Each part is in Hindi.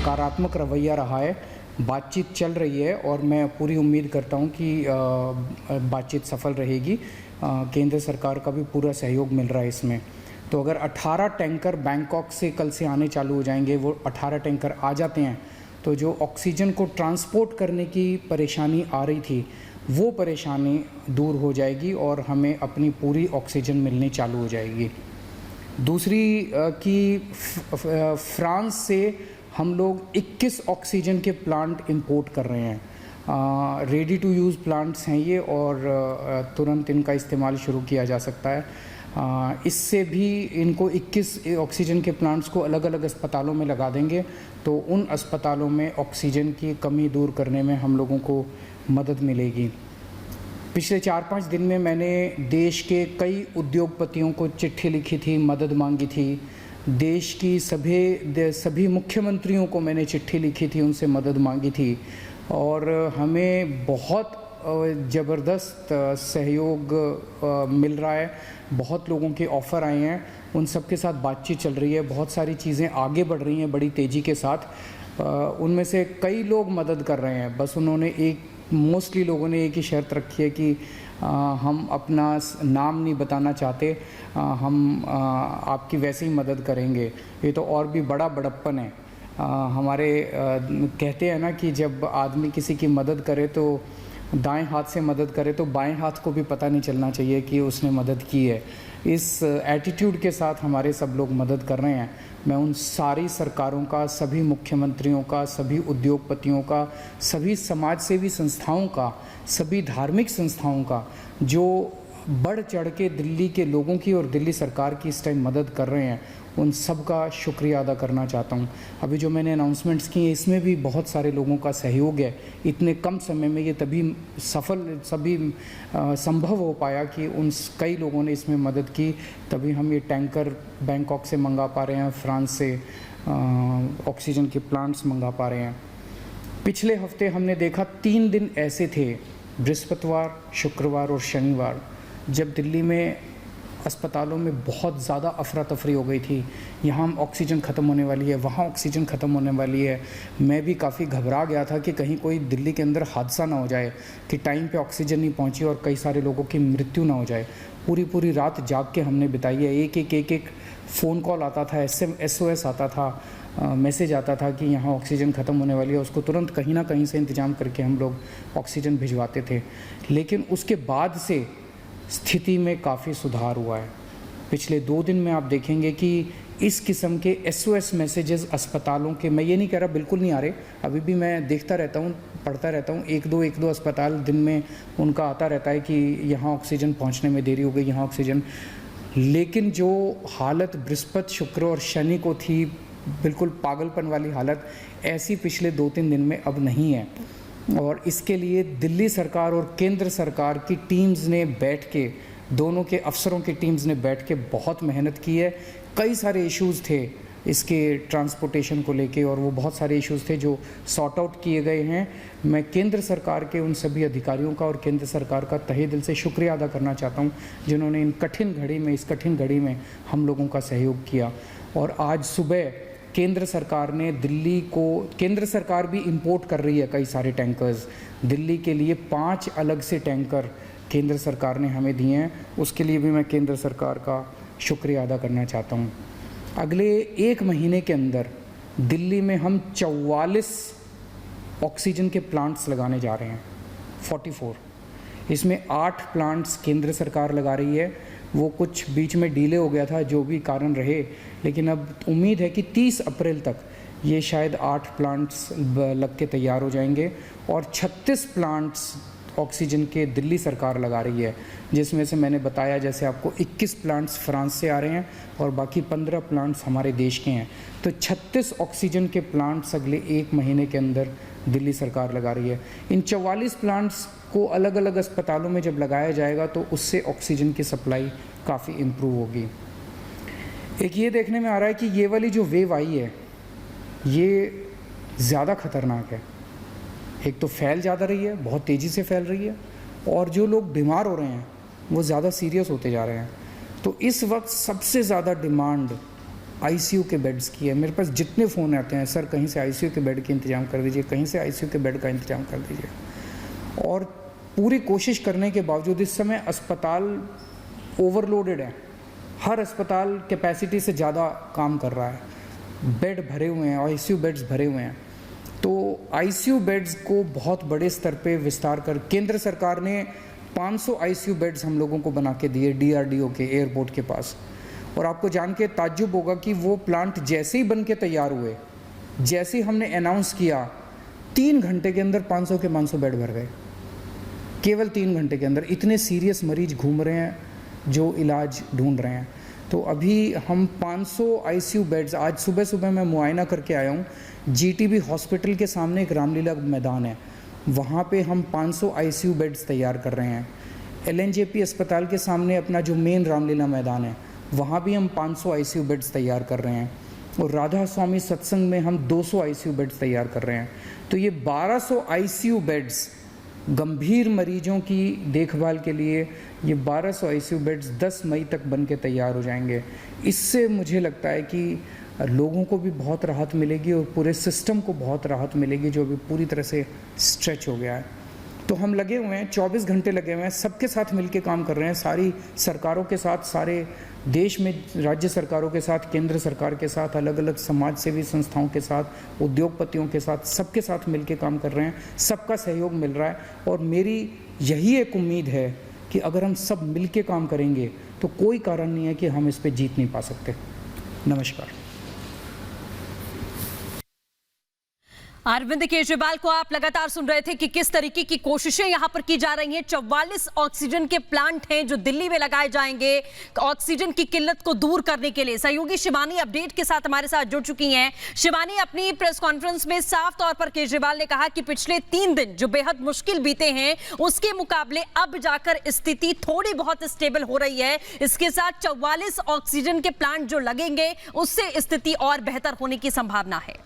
सकारात्मक रवैया रहा है। बातचीत चल रही है और मैं पूरी उम्मीद करता हूं कि बातचीत सफल रहेगी। केंद्र सरकार का भी पूरा सहयोग मिल रहा है इसमें। तो अगर 18 टैंकर बैंकॉक से कल से आने चालू हो जाएंगे, वो 18 टैंकर आ जाते हैं तो जो ऑक्सीजन को ट्रांसपोर्ट करने की परेशानी आ रही थी वो परेशानी दूर हो जाएगी और हमें अपनी पूरी ऑक्सीजन मिलनी चालू हो जाएगी। दूसरी कि फ्रांस से हम लोग 21 ऑक्सीजन के प्लांट इंपोर्ट कर रहे हैं। रेडी टू यूज़ प्लांट्स हैं ये और तुरंत इनका इस्तेमाल शुरू किया जा सकता है। इससे भी इनको 21 ऑक्सीजन के प्लांट्स को अलग अलग अस्पतालों में लगा देंगे तो उन अस्पतालों में ऑक्सीजन की कमी दूर करने में हम लोगों को मदद मिलेगी। पिछले 4-5 दिन में मैंने देश के कई उद्योगपतियों को चिट्ठी लिखी थी, मदद मांगी थी। देश की सभी मुख्यमंत्रियों को मैंने चिट्ठी लिखी थी, उनसे मदद मांगी थी और हमें बहुत ज़बरदस्त सहयोग मिल रहा है। बहुत लोगों के ऑफ़र आए हैं, उन सब के साथ बातचीत चल रही है। बहुत सारी चीज़ें आगे बढ़ रही हैं बड़ी तेज़ी के साथ। उनमें से कई लोग मदद कर रहे हैं। बस उन्होंने मोस्टली लोगों ने एक ही शर्त रखी है कि हम अपना नाम नहीं बताना चाहते, हम आपकी वैसे ही मदद करेंगे। ये तो और भी बड़ा बड़प्पन है। हमारे कहते हैं ना कि जब आदमी किसी की मदद करे तो दाएं हाथ से मदद करे तो बाएं हाथ को भी पता नहीं चलना चाहिए कि उसने मदद की है। इस एटीट्यूड के साथ हमारे सब लोग मदद कर रहे हैं। मैं उन सारी सरकारों का, सभी मुख्यमंत्रियों का, सभी उद्योगपतियों का, सभी समाजसेवी संस्थाओं का, सभी धार्मिक संस्थाओं का जो बढ़ चढ़ के दिल्ली के लोगों की और दिल्ली सरकार की इस टाइम मदद कर रहे हैं, उन सब का शुक्रिया अदा करना चाहता हूं। अभी जो मैंने अनाउंसमेंट्स की हैं इसमें भी बहुत सारे लोगों का सहयोग है। इतने कम समय में ये तभी संभव हो पाया कि कई लोगों ने इसमें मदद की, तभी हम ये टैंकर बैंकॉक से मंगा पा रहे हैं, फ्रांस से ऑक्सीजन के प्लांट्स मंगा पा रहे हैं। पिछले हफ्ते हमने देखा 3 दिन ऐसे थे, बृहस्पतिवार, शुक्रवार और शनिवार, जब दिल्ली में अस्पतालों में बहुत ज़्यादा अफरा तफरी हो गई थी। यहाँ ऑक्सीजन ख़त्म होने वाली है, वहाँ ऑक्सीजन ख़त्म होने वाली है। मैं भी काफ़ी घबरा गया था कि कहीं कोई दिल्ली के अंदर हादसा ना हो जाए कि टाइम पे ऑक्सीजन नहीं पहुँची और कई सारे लोगों की मृत्यु ना हो जाए। पूरी रात जाग के हमने बिताई है। एक फ़ोन कॉल आता था, SOS आता था, मैसेज आता था कि यहाँ ऑक्सीजन ख़त्म होने वाली है। उसको तुरंत कहीं ना कहीं से इंतज़ाम करके हम लोग ऑक्सीजन भिजवाते थे। लेकिन उसके बाद से स्थिति में काफ़ी सुधार हुआ है। पिछले 2 दिन में आप देखेंगे कि इस किस्म के SOS मैसेजेस अस्पतालों के, मैं ये नहीं कह रहा बिल्कुल नहीं आ रहे, अभी भी मैं देखता रहता हूँ, पढ़ता रहता हूँ। एक दो अस्पताल दिन में उनका आता रहता है कि यहाँ ऑक्सीजन पहुँचने में देरी हो गई, यहाँ ऑक्सीजन। लेकिन जो हालत बृहस्पति, शुक्र और शनि को थी, बिल्कुल पागलपन वाली हालत, ऐसी पिछले 2-3 दिन में अब नहीं है। और इसके लिए दिल्ली सरकार और केंद्र सरकार की टीम्स ने बैठ के, दोनों के अफसरों की टीम्स ने बैठ के बहुत मेहनत की है। कई सारे इश्यूज़ थे इसके ट्रांसपोर्टेशन को लेके और वो बहुत सारे इश्यूज़ थे जो सॉर्ट आउट किए गए हैं। मैं केंद्र सरकार के उन सभी अधिकारियों का और केंद्र सरकार का तहे दिल से शुक्रिया अदा करना चाहता हूँ जिन्होंने इस कठिन घड़ी में हम लोगों का सहयोग किया। और आज सुबह केंद्र सरकार ने केंद्र सरकार भी इंपोर्ट कर रही है कई सारे टैंकर्स दिल्ली के लिए। 5 अलग से टैंकर केंद्र सरकार ने हमें दिए हैं, उसके लिए भी मैं केंद्र सरकार का शुक्रिया अदा करना चाहता हूँ। अगले 1 महीने के अंदर दिल्ली में हम 44 ऑक्सीजन के प्लांट्स लगाने जा रहे हैं, 44। इसमें 8 प्लांट्स केंद्र सरकार लगा रही है, वो कुछ बीच में डिले हो गया था, जो भी कारण रहे, लेकिन अब उम्मीद है कि 30 अप्रैल तक ये शायद 8 प्लांट्स लग के तैयार हो जाएंगे और 36 प्लांट्स ऑक्सीजन के दिल्ली सरकार लगा रही है, जिसमें से मैंने बताया जैसे आपको 21 प्लांट्स फ्रांस से आ रहे हैं और बाकी 15 प्लांट्स हमारे देश के हैं। तो 36 ऑक्सीजन के प्लांट्स अगले 1 महीने के अंदर दिल्ली सरकार लगा रही है। इन 44 प्लांट्स को अलग अलग अस्पतालों में जब लगाया जाएगा तो उससे ऑक्सीजन की सप्लाई काफ़ी इम्प्रूव होगी। एक ये देखने में आ रहा है कि ये वाली जो वेव आई है ये ज़्यादा खतरनाक है। एक तो फैल ज़्यादा रही है, बहुत तेज़ी से फैल रही है, और जो लोग बीमार हो रहे हैं वो ज़्यादा सीरियस होते जा रहे हैं। तो इस वक्त सबसे ज़्यादा डिमांड आईसीयू के बेड्स की है। मेरे पास जितने फ़ोन आते हैं, सर कहीं से आईसीयू के बेड के इंतज़ाम कर दीजिए, कहीं से आईसीयू के बेड का इंतज़ाम कर दीजिए। और पूरी कोशिश करने के बावजूद इस समय अस्पताल ओवरलोडेड है, हर अस्पताल कैपेसिटी से ज़्यादा काम कर रहा है, बेड भरे हुए हैं, आईसीयू बेड्स भरे हुए हैं। तो आईसीयू बेड्स को बहुत बड़े स्तर पे विस्तार कर केंद्र सरकार ने 500 आईसीयू बेड्स हम लोगों को बना के दिए डीआरडीओ के एयरपोर्ट के पास। और आपको जान के ताज्जुब होगा कि वो प्लांट जैसे ही बन के तैयार हुए, जैसे ही हमने अनाउंस किया, 3 घंटे के अंदर 500 के 500 बेड भर गए, केवल 3 घंटे के अंदर। इतने सीरियस मरीज घूम रहे हैं जो इलाज ढूंढ रहे हैं। तो अभी हम 500 आईसीयू बेड्स, आज सुबह सुबह मैं मुआयना करके आया हूँ, जीटीबी हॉस्पिटल के सामने एक रामलीला मैदान है, वहाँ पे हम 500 आईसीयू बेड्स तैयार कर रहे हैं। एलएनजेपी अस्पताल के सामने अपना जो मेन रामलीला मैदान है, वहाँ भी हम 500 आईसीयू बेड्स तैयार कर रहे हैं। और राधा स्वामी सत्संग में हम 200 आईसीयू बेड्स तैयार कर रहे हैं। तो ये 1200 आईसीयू बेड्स गंभीर मरीजों की देखभाल के लिए, ये 1200 आईसीयू बेड्स 10 मई तक बन के तैयार हो जाएंगे। इससे मुझे लगता है कि लोगों को भी बहुत राहत मिलेगी और पूरे सिस्टम को बहुत राहत मिलेगी जो अभी पूरी तरह से स्ट्रेच हो गया है। तो हम लगे हुए हैं, 24 घंटे लगे हुए हैं, सबके साथ मिलके काम कर रहे हैं, सारी सरकारों के साथ, सारे देश में राज्य सरकारों के साथ, केंद्र सरकार के साथ, अलग अलग समाज सेवी संस्थाओं के साथ, उद्योगपतियों के साथ, सबके साथ मिलके काम कर रहे हैं। सबका सहयोग मिल रहा है और मेरी यही एक उम्मीद है कि अगर हम सब मिलके काम करेंगे तो कोई कारण नहीं है कि हम इस पे जीत नहीं पा सकते। नमस्कार। अरविंद केजरीवाल को आप लगातार सुन रहे थे कि किस तरीके की कोशिशें यहां पर की जा रही हैं। 44 ऑक्सीजन के प्लांट हैं जो दिल्ली में लगाए जाएंगे ऑक्सीजन की किल्लत को दूर करने के लिए। सहयोगी शिवानी अपडेट के साथ हमारे साथ जुड़ चुकी हैं। शिवानी, अपनी प्रेस कॉन्फ्रेंस में साफ तौर पर केजरीवाल ने कहा कि पिछले 3 दिन जो बेहद मुश्किल बीते हैं उसके मुकाबले अब जाकर स्थिति थोड़ी बहुत स्टेबल हो रही है। इसके साथ 44 ऑक्सीजन के प्लांट जो लगेंगे उससे स्थिति और बेहतर होने की संभावना है।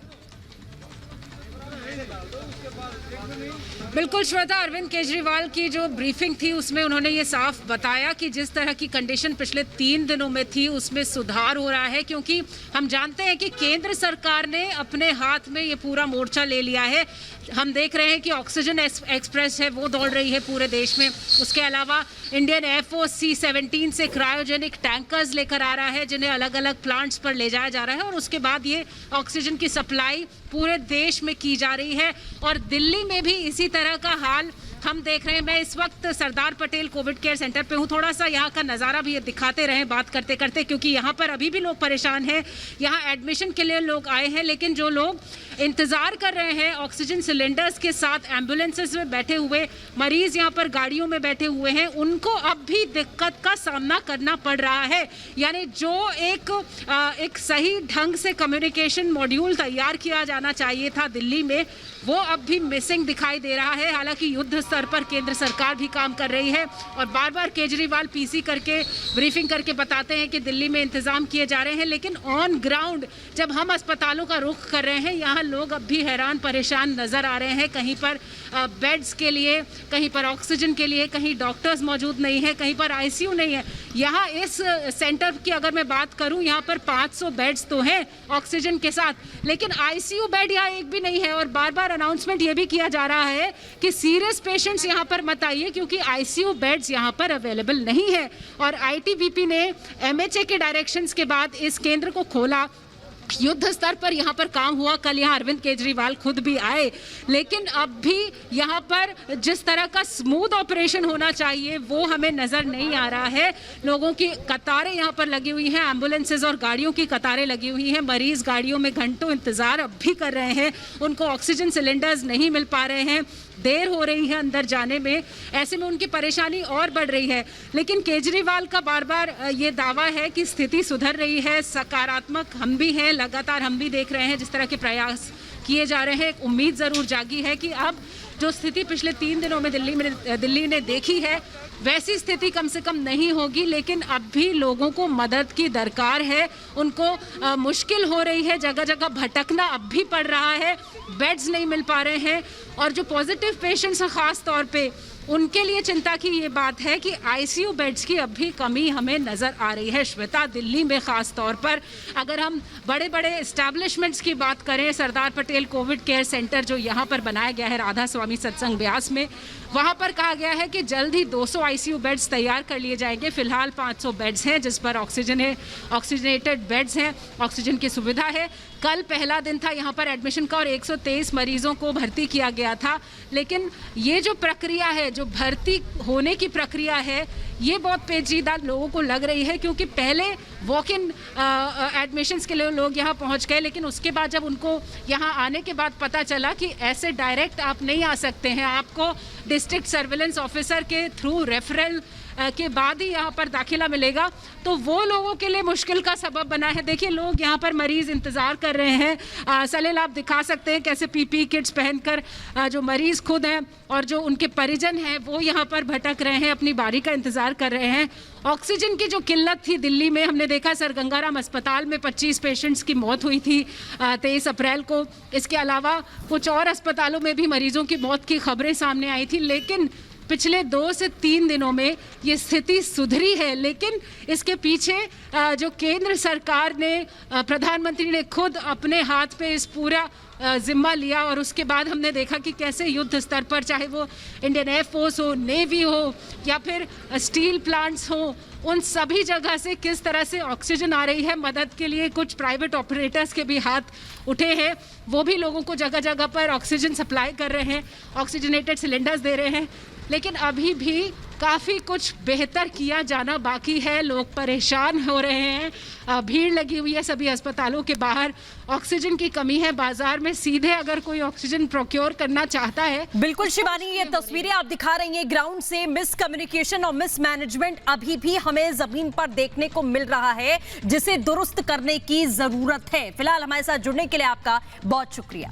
बिल्कुल श्वेता, अरविंद केजरीवाल की जो ब्रीफिंग थी उसमें उन्होंने ये साफ बताया कि जिस तरह की कंडीशन पिछले 3 दिनों में थी उसमें सुधार हो रहा है, क्योंकि हम जानते हैं कि केंद्र सरकार ने अपने हाथ में ये पूरा मोर्चा ले लिया है। हम देख रहे हैं कि ऑक्सीजन एक्सप्रेस है वो दौड़ रही है पूरे देश में। उसके अलावा इंडियन एयरफोर्स C-17 से क्रायोजेनिक टैंकर्स लेकर आ रहा है जिन्हें अलग अलग प्लांट्स पर ले जाया जा रहा है और उसके बाद ये ऑक्सीजन की सप्लाई पूरे देश में की जा रही है। और दिल्ली में भी इसी तरह का हाल हम देख रहे हैं। मैं इस वक्त Sardar Patel Covid care centre पे हूँ, थोड़ा सा यहाँ का नज़ारा भी ये दिखाते रहे बात करते करते, क्योंकि यहाँ पर अभी भी लोग परेशान हैं। यहाँ एडमिशन के लिए लोग आए हैं, लेकिन जो लोग इंतज़ार कर रहे हैं ऑक्सीजन सिलेंडर्स के साथ एम्बुलेंसेस में बैठे हुए मरीज़ यहाँ पर गाड़ियों में बैठे हुए हैं, उनको अब भी दिक्कत का सामना करना पड़ रहा है। यानी जो एक सही ढंग से कम्युनिकेशन मॉड्यूल तैयार किया जाना चाहिए था दिल्ली में, वो अब भी मिसिंग दिखाई दे रहा है। हालांकि युद्ध स्तर पर केंद्र सरकार भी काम कर रही है और बार बार केजरीवाल पीसी करके ब्रीफिंग करके बताते हैं कि दिल्ली में इंतजाम किए जा रहे हैं, लेकिन ऑन ग्राउंड जब हम अस्पतालों का रुख कर रहे हैं यहाँ लोग अब भी हैरान परेशान नजर आ रहे हैं। कहीं पर बेड्स के लिए, कहीं पर ऑक्सीजन के लिए, कहीं डॉक्टर्स मौजूद नहीं है, कहीं पर आईसीयू नहीं है। यहाँ इस सेंटर की अगर मैं बात करूँ, यहाँ पर 500 बेड्स तो हैं ऑक्सीजन के साथ, लेकिन आईसीयू बेड यहाँ एक भी नहीं है। और बार बार अनाउंसमेंट ये भी किया जा रहा है कि सीरियस पेशेंट्स यहाँ पर मत आइए, क्योंकि आईसीयू बेड्स यहाँ पर अवेलेबल नहीं है। और आईटीबीपी ने एमएचए के डायरेक्शंस के बाद इस केंद्र को खोला, युद्ध स्तर पर यहाँ पर काम हुआ। कल यहाँ अरविंद केजरीवाल खुद भी आए, लेकिन अब भी यहाँ पर जिस तरह का स्मूथ ऑपरेशन होना चाहिए वो हमें नज़र नहीं आ रहा है। लोगों की कतारें यहाँ पर लगी हुई हैं, एम्बुलेंसेज और गाड़ियों की कतारें लगी हुई हैं। मरीज गाड़ियों में घंटों इंतज़ार अब भी कर रहे हैं, उनको ऑक्सीजन सिलेंडर्स नहीं मिल पा रहे हैं, देर हो रही है अंदर जाने में। ऐसे में उनकी परेशानी और बढ़ रही है। लेकिन केजरीवाल का बार बार ये दावा है कि स्थिति सुधर रही है, सकारात्मक हम भी हैं, लगातार हम भी देख रहे हैं जिस तरह के प्रयास किए जा रहे हैं। एक उम्मीद ज़रूर जागी है कि अब जो स्थिति पिछले 3 दिनों में दिल्ली ने देखी है वैसी स्थिति कम से कम नहीं होगी। लेकिन अब भी लोगों को मदद की दरकार है, उनको मुश्किल हो रही है, जगह जगह भटकना अब भी पड़ रहा है, बेड्स नहीं मिल पा रहे हैं। और जो पॉजिटिव पेशेंट्स हैं ख़ास तौर पे उनके लिए चिंता की ये बात है कि आईसीयू बेड्स की अब भी कमी हमें नज़र आ रही है। श्वेता, दिल्ली में ख़ास तौर पर अगर हम बड़े बड़े एस्टैब्लिशमेंट्स की बात करें, Sardar Patel Covid care centre जो यहाँ पर बनाया गया है राधा स्वामी सत्संग ब्यास में, वहाँ पर कहा गया है कि जल्द ही 200 आईसीयू बेड्स तैयार कर लिए जाएंगे। फिलहाल 500 बेड्स हैं जिस पर ऑक्सीजन है, ऑक्सीजनेटेड बेड्स हैं, ऑक्सीजन की सुविधा है। कल पहला दिन था यहाँ पर एडमिशन का और 123 मरीजों को भर्ती किया गया था। लेकिन ये जो प्रक्रिया है, जो भर्ती होने की प्रक्रिया है, ये बहुत पेचीदा लोगों को लग रही है, क्योंकि पहले वॉक इन एडमिशन्स के लिए लोग यहाँ पहुँच गए, लेकिन उसके बाद जब उनको यहाँ आने के बाद पता चला कि ऐसे डायरेक्ट आप नहीं आ सकते हैं, आपको डिस्ट्रिक्ट सर्विलेंस ऑफिसर के थ्रू रेफरल के बाद ही यहाँ पर दाखिला मिलेगा, तो वो लोगों के लिए मुश्किल का सबब बना है। देखिए, लोग यहाँ पर मरीज़ इंतज़ार कर रहे हैं। सलील, आप दिखा सकते हैं कैसे पीपी किट्स पहनकर जो मरीज़ खुद हैं और जो उनके परिजन हैं वो यहाँ पर भटक रहे हैं, अपनी बारी का इंतज़ार कर रहे हैं। ऑक्सीजन की जो किल्लत थी दिल्ली में, हमने देखा सर गंगाराम अस्पताल में 25 पेशेंट्स की मौत हुई थी 23 अप्रैल को। इसके अलावा कुछ और अस्पतालों में भी मरीजों की मौत की खबरें सामने आई थी, लेकिन पिछले 2 से 3 दिनों में ये स्थिति सुधरी है। लेकिन इसके पीछे जो केंद्र सरकार ने, प्रधानमंत्री ने खुद अपने हाथ पे इस पूरा जिम्मा लिया और उसके बाद हमने देखा कि कैसे युद्ध स्तर पर, चाहे वो इंडियन एयरफोर्स हो, नेवी हो या फिर स्टील प्लांट्स हो, उन सभी जगह से किस तरह से ऑक्सीजन आ रही है। मदद के लिए कुछ प्राइवेट ऑपरेटर्स के भी हाथ उठे हैं, वो भी लोगों को जगह जगह पर ऑक्सीजन सप्लाई कर रहे हैं, ऑक्सीजनेटेड सिलेंडर्स दे रहे हैं। लेकिन अभी भी काफ़ी कुछ बेहतर किया जाना बाकी है। लोग परेशान हो रहे हैं, भीड़ लगी हुई है सभी अस्पतालों के बाहर, ऑक्सीजन की कमी है। बाजार में सीधे अगर कोई ऑक्सीजन प्रोक्योर करना चाहता है। बिल्कुल शिवानी, ये तस्वीरें आप दिखा रही हैं ग्राउंड से, मिस कम्युनिकेशन और मिस मैनेजमेंट अभी भी हमें जमीन पर देखने को मिल रहा है, जिसे दुरुस्त करने की जरूरत है। फिलहाल हमारे साथ जुड़ने के लिए आपका बहुत शुक्रिया।